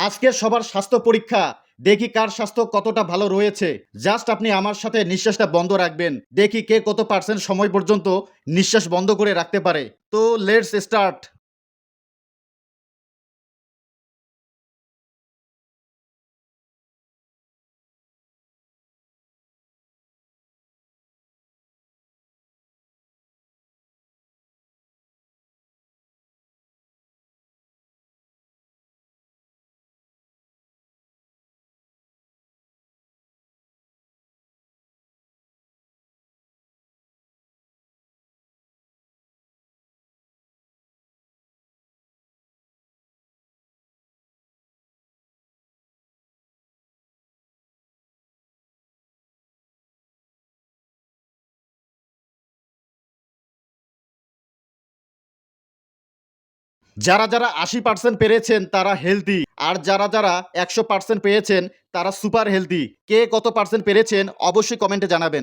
আজকের সবার স্বাস্থ্য পরীক্ষা। দেখি কার স্বাস্থ্য কতটা ভালো রয়েছে। জাস্ট আপনি আমার সাথে নিঃশ্বাসটা বন্ধ রাখবেন। দেখি কে কত পার্সেন্ট সময় পর্যন্ত নিঃশ্বাস বন্ধ করে রাখতে পারে। তো লেটস স্টার্ট। যারা যারা 80% পেরেছেন তারা হেলদি, আর যারা যারা 100% পেয়েছেন তারা সুপার হেলদি। কে কত পার্সেন্ট পেরেছেন অবশ্যই কমেন্টে জানাবেন।